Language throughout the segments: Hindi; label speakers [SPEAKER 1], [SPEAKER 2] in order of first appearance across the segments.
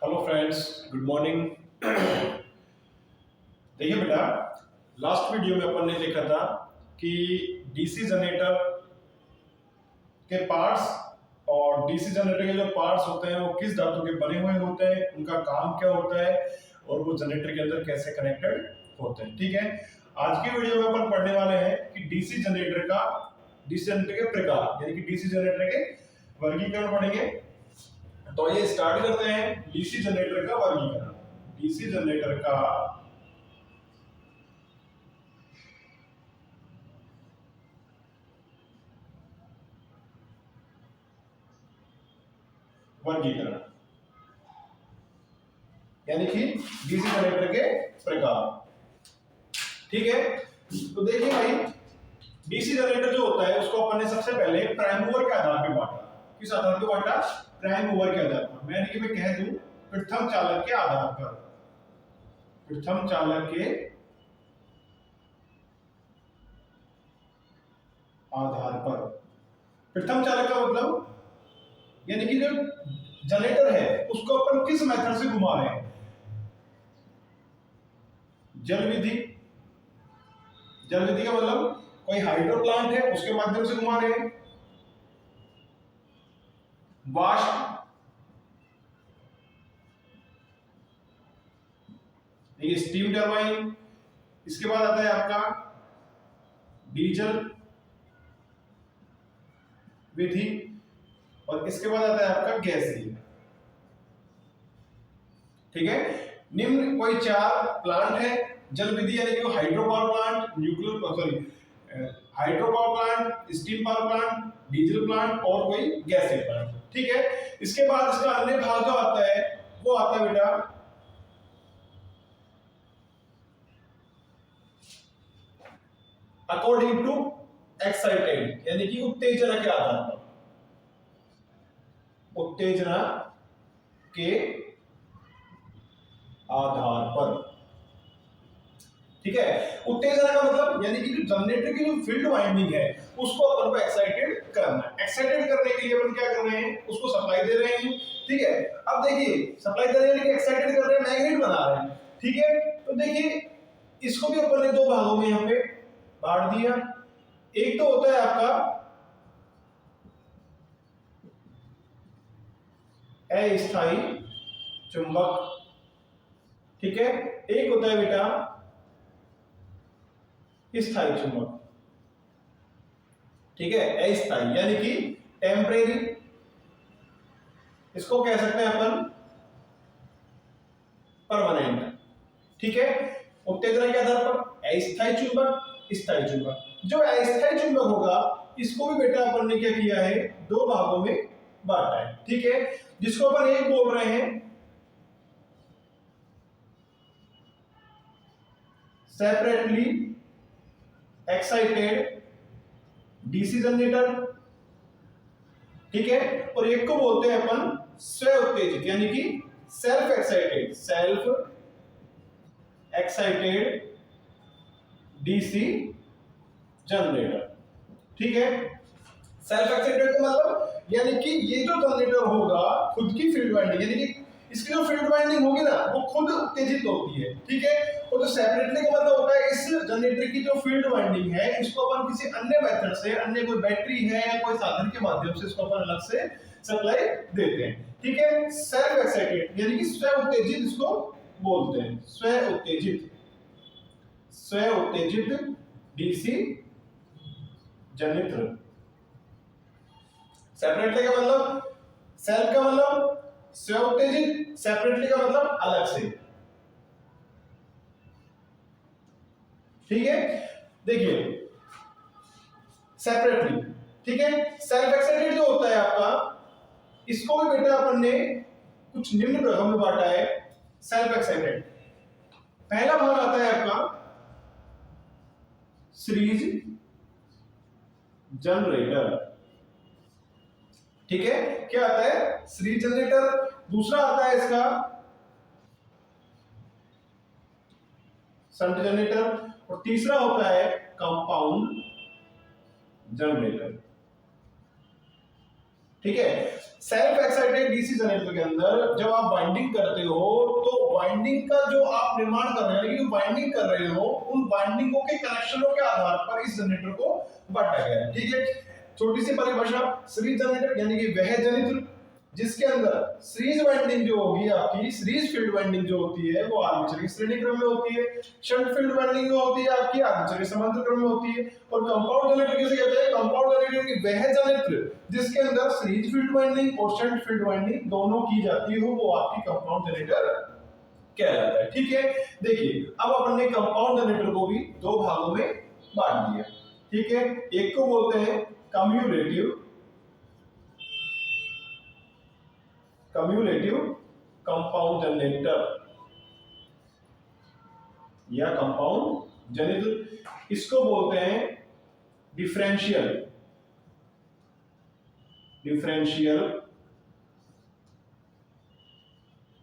[SPEAKER 1] Hello friends, good morning. देखिए बेटा, लास्ट वीडियो में अपन ने देखा था कि डीसी जनरेटर के पार्ट्स और डीसी जनरेटर के जो पार्ट्स होते हैं वो किस धातु के बने हुए होते हैं, उनका काम क्या होता है और वो जनरेटर के अंदर कैसे कनेक्टेड होते हैं। ठीक है, आज की वीडियो में अपन पढ़ने वाले हैं कि डीसी जनरेटर के प्रकार यानी कि डीसी जनरेटर के वर्गीकरण पढ़ेंगे। तो ये स्टार्ट करते हैं डीसी जनरेटर का वर्गीकरण। डीसी जनरेटर का वर्गीकरण यानी कि डीसी जनरेटर के प्रकार। ठीक है, तो देखिए भाई, डीसी जनरेटर जो होता है उसको अपन ने सबसे पहले प्राइम मूवर के आधार पर बांटा। किस आधार पर बांटा? प्राइम मूवर के आधार पर, मैं कि मैं कह दूं प्रथम चालक के आधार पर। प्रथम चालक के आधार पर। प्रथम चालक का मतलब यानी कि जो जनरेटर है उसको अपन किस मेथड से घुमा रहे हैं? जल विधि। जल विधि का मतलब कोई हाइड्रो प्लांट है उसके माध्यम से घुमा रहे हैं। वाष्प, ये स्टीम टरबाइन। इसके बाद आता है आपका डीजल विधि और इसके बाद आता है आपका गैसीय। ठीक है, निम्न कोई चार प्लांट है। जल विधि यानी कि hydro power plant, hydro power plant, steam power plant, diesel plant और कोई गैसीय प्लांट। ठीक है, इसके बाद इसका अन्य भाग जो आता है वो आता है बेटा अकॉर्डिंग टू एक्साइटेड यानी कि उत्तेजना के आधार पर। उत्तेजना के आधार पर। ठीक है, उत्तेजना का मतलब यानी कि जो जनरेटर की जो फील्ड वाइंडिंग है उसको अपन को एक्साइटेड करना है। एक्साइटेड करने के लिए अपन क्या कर रहे हैं? उसको सप्लाई दे रहे हैं। ठीक है, अब देखिए सप्लाई दे रहे हैं, एक्साइटेड कर रहे हैं, मैग्नेट बना रहे हैं। ठीक है, तो देखिए इसको भी अपन ने दो भागों में यहाँ पे बांट दिया। एक तो होता है आपका अस्थायी चुंबक। ठीक है, एक होता है बेटा स्थायी चुंबक। ठीक है, अस्थायी यानी कि टेम्परेरी। इसको कह सकते हैं अपन परमानेंट। ठीक है, उत्तेजना के आधार पर अस्थायी चुंबक, स्थायी चुंबक। जो अस्थायी चुंबक होगा इसको भी बेटा अपन ने क्या किया है? दो भागों में बांटा है। ठीक है, जिसको अपन एक बोल रहे हैं सेपरेटली एक्साइटेड डीसी जनरेटर। ठीक है, और एक को बोलते हैं अपन स्व उत्तेजित यानी कि सेल्फ एक्साइटेड डीसी जनरेटर। ठीक है, सेल्फ एक्साइटेड का मतलब यानी कि ये जो जनरेटर होगा खुद की फील्ड वाइंडिंग यानी कि इसकी जो फील्ड वाइंडिंग होगी ना वो खुद उत्तेजित होती है। ठीक है, और जो सेपरेटली का मतलब होता है इस जनरेटर की जो फील्ड वाइंडिंग है इसको अपन किसी अन्य मेथड से, अन्य कोई बैटरी है या कोई साधन के माध्यम से इसको अपन अलग से सप्लाई देते हैं। ठीक है, सेल्फ एक्साइटेड यानी कि स्व उत्तेजित इसको बोलते हैं। स्व उत्तेजित डीसी जनरेटर। सेपरेटली का मतलब, सेल्फ का मतलब स्व उत्तेजित, सेपरेटली का मतलब अलग से। ठीक है, देखिए सेपरेटली। ठीक है, सेल्फ एक्साइटेड जो होता है आपका इसको भी बेटा अपन ने कुछ निम्न भागों में बांटा है। सेल्फ एक्साइटेड पहला भाग आता है आपका सीरीज जनरेटर। ठीक है, क्या आता है? Series generator. दूसरा आता है इसका शंट जनरेटर और तीसरा होता है कंपाउंड जनरेटर। ठीक है। सेल्फ एक्साइटेड डीसी जनरेटर के अंदर जब आप वाइंडिंग करते हो तो वाइंडिंग का जो आप निर्माण कर रहे हो, यानी वाइंडिंग कर रहे हो, उन वाइंडिंगों के कनेक्शनों के आधार पर इस जनरेटर को बांटा गया है। ठीक है, छोटी सी परिभाषा, सीरीज जनरेटर यानी कि वह जनरेटर जिसके अंदर सीरीज वाइंडिंग जो होगी आपकी, सीरीज फील्ड वाइंडिंग जो होती है वो आर्मेचर की श्रेणी क्रम में होती है, शंट फील्ड वाइंडिंग जो होती है आपकी आर्मेचर के समांतर क्रम में होती है। और कंपाउंड जनरेटर किसे कहते हैं? कंपाउंड जनरेटर की वह जनरेटर जिसके अंदर सीरीज फील्ड वाइंडिंग और शंट फील्ड वाइंडिंग दोनों की जाती हो वो आपकी कंपाउंड जनरेटर कहलाता है। ठीक है, देखिए अब अपन ने कंपाउंड जनरेटर को भी दो भागों में बांट दिया। ठीक है, एक को बोलते हैं कम्यूलेटिव कंपाउंड जनरेटर या कंपाउंड जनरेटर, इसको बोलते हैं डिफरेंशियल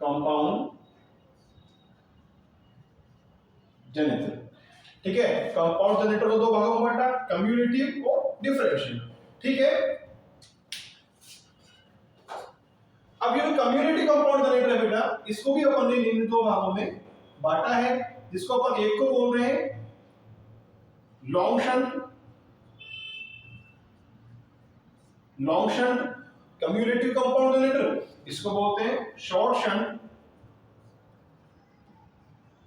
[SPEAKER 1] कंपाउंड जनरेटर। ठीक है, कंपाउंड जनरेटर को दो भागों में बांटा, कम्यूलेटिव और डिफरेंशियल। ठीक है, अब ये जो कम्युनिटी कंपाउंड जनरेटर है बेटा, इसको भी अपन ने निम्न दो भागों में बांटा है, जिसको अपन एक को बोल रहे हैं long shunt community compound generator, इसको बोलते हैं शॉर्ट शंट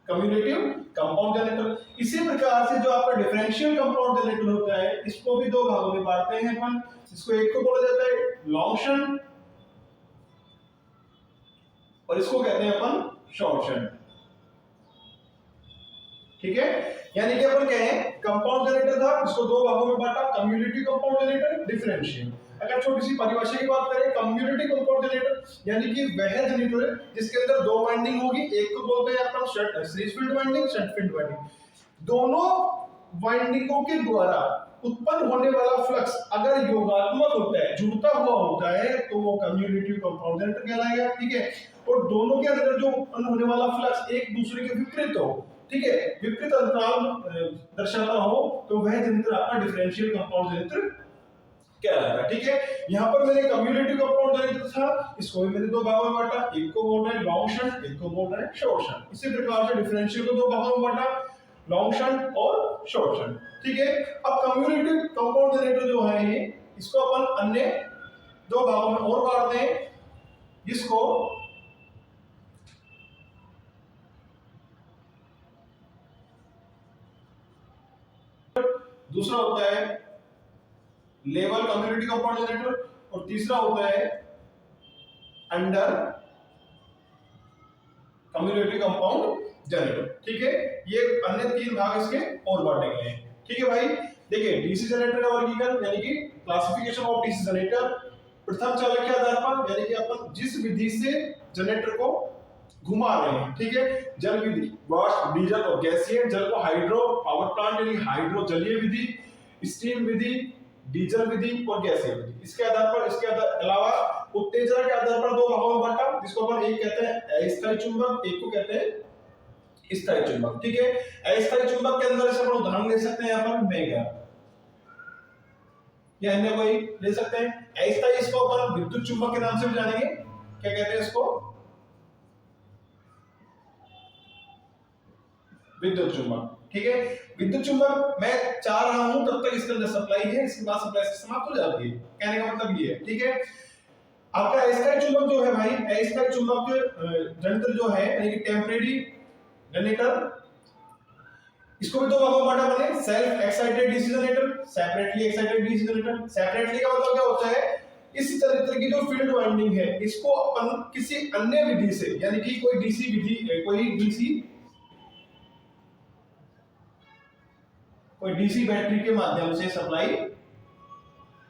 [SPEAKER 1] कम्युनिटिव कंपाउंड जनरेटर। इसी प्रकार से जो आपका डिफरेंशियल कंपाउंड जनरेटर होता है, इसको भी दो भागों में बांटते हैं अपन। इसको एक को बोला जाता है लॉन्ग शंट और इसको कहते हैं अपन शॉर्ट शंट। ठीक है, यानी कि अपन कहें कंपाउंड जनरेटर था, इसको दो भागों में बांटा, कम्युनिटी कंपाउंड जनरेटर, डिफरेंशियल। अगर छोटी सी परिभाषा की बात करें, कम्युनिटी कंपाउंड जनरेटर यानी कि वह जनरेटर जिसके अंदर दो वाइंडिंग होगी, एक को बोलते हैं अपन series field winding, shunt field winding. दोनों वाइंडिंगों के द्वारा उत्पन्न होने वाला फ्लक्स अगर योगात्मक होता है, जुड़ता हुआ होता है, तो वो कम्युनिटी कंपाउंड जनरेटर कहलाएगा। ठीक है, और दोनों के अंदर जो उत्पन्न होने वाला फ्लक्स एक दूसरे के विपरीत हो, ठीक है, विपरीत अंतराल दर्शाता हो, तो वह जनरेटर आपका डिफरेंशियल कंपाउंड जनरेटर कहलाता है। ठीक है, यहाँ पर मैंने कम्युनिटी कंपाउंड जनरेटर था, इसको भी मैंने दो भागों में बांटा, एक को बोल रहे हैं लॉन्ग शंट, एक को बोल रहे हैं शॉर्ट शंट। इसी प्रकार से डिफरेंशियल को दो भागों में बांटा, लॉन्ग शंट और शॉर्ट शंट। ठीक है, अब कम्युनिटी कंपाउंड जनरेटर जो है ये, इसको अपन अन्य दो भागों में और बांटते हैं, जिसको दूसरा होता है लेवल कम्युनिटी कंपाउंड जनरेटर और तीसरा होता है अंडर कम्युनिटी कंपाउंड जनरेटर। ठीक है, ये अन्य तीन भाग इसके और बांटे गए हैं। ठीक है भाई, देखिए डीसी जनरेटर का वर्गीकरण यानी कि क्लासिफिकेशन ऑफ डीसी जनरेटर, प्रथम चालक के आधार पर, यानी कि अपन जिस विधि से जनरेटर को घुमा रहे हैं। ठीक है, जल विधि, वाष्प, डीजल और गैसीय, जल को हाइड्रो पावर प्लांट यानी हाइड्रो जलीय विधि, स्टीम विधि, डीजल विधि और गैसीय विधि। इसके आधार पर, इसके अलावा उत्तेजना के आधार पर दो भागों में बांटा, जिसको अपन एक कहते हैं अस्थायी चुंबक, एक को कहते हैं स्थायी चुंबक। ठीक है, अस्थायी चुंबक के अंदर से अपन उदाहरण ले सकते हैं, यहाँ पर मेगा या अन्य कोई ले सकते हैं। अस्थायी, इसको अपन विद्युत चुंबक के नाम से भी जानेंगे, क्या कहते हैं इसको? विद्युत चुंबक। ठीक है, विद्युत चुंबक मैं चाह रहा हूं तब तक इसके अंदर सप्लाई है, इसके बाद सप्लाई समाप्त हो जाती है, कहने का मतलब ये है। ठीक है, आपका अस्थायी चुंबक जो है भाई, अस्थायी चुंबक जनरेटर जो है यानी कि टेम्परेरी जनरेटर, इसको भी दो भागों में बांटा मैंने, self excited DC generator, separately excited DC generator. Separately का मतलब क्या होता है? इस जनरेटर की जो फील्ड वाइंडिंग है, इसको अपन किसी अन्य विधि से, यानी कि कोई डीसी विधि, कोई डीसी बैटरी के माध्यम से सप्लाई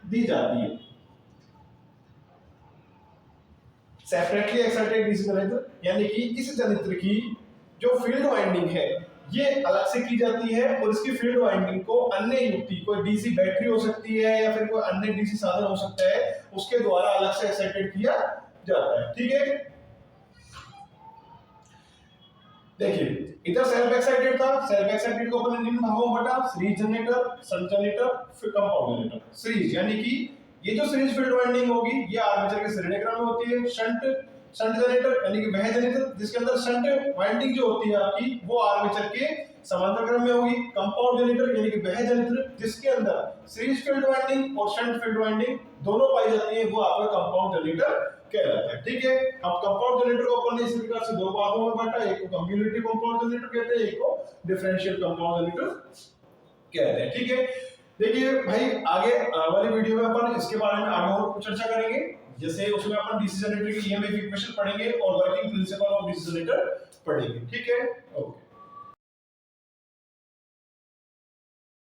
[SPEAKER 1] दी जाती है। सेपरेटली एक्साइटेड डीसी जनरेटर यानी कि इस जनरेटर की जो फील्ड वाइंडिंग है ये अलग से की जाती है, और इसकी फील्ड वाइंडिंग को अन्य युक्ति, कोई डीसी बैटरी हो सकती है या फिर कोई अन्य डीसी साधन हो सकता है, उसके द्वारा अलग से एक्साइटेड किया जाता है। ठीक है, देखिए इधर सेल्फ एक्साइटेड था, सेल्फ एक्साइटेड को अपन निम्न भागों में बांटा, सीरीज जनरेटर, शंट जनरेटर, फिर कंपाउंड जनरेटर। सीरीज यानी कि ये जो सीरीज फील्ड वाइंडिंग होगी ये आर्मेचर के श्रेणीक्रम में होती है। शंट जनरेटर यानी कि वह जनरेटर जिसके अंदर शंट वाइंडिंग जो होती है आपकी वो आर्मेचर के समांतर क्रम में होगी। कंपाउंड जनरेटर यानी कि वह जनरेटर जिसके अंदर सीरीज फील्ड वाइंडिंग और शंट फील्ड वाइंडिंग दोनों पाई जाती है वो आपका कंपाउंड जनरेटर कहलाता है। ठीक है, अब कंपाउंड जनरेटर को अपन ने इस प्रकार से दो भागों में बांटा, एक को कम्युलेटिव कंपाउंड जनरेटर कहते हैं, एक को डिफरेंशियल कंपाउंड जनरेटर कहते हैं। ठीक है, देखिए भाई आगे वाली वीडियो में अपन इसके बारे में आगे और चर्चा करेंगे, जैसे उसमें अपन डीसी जनरेटर की ईएमएफ इक्वेशन पढ़ेंगे और working principle of DC generator पढ़ेंगे। ठीक है, ओके।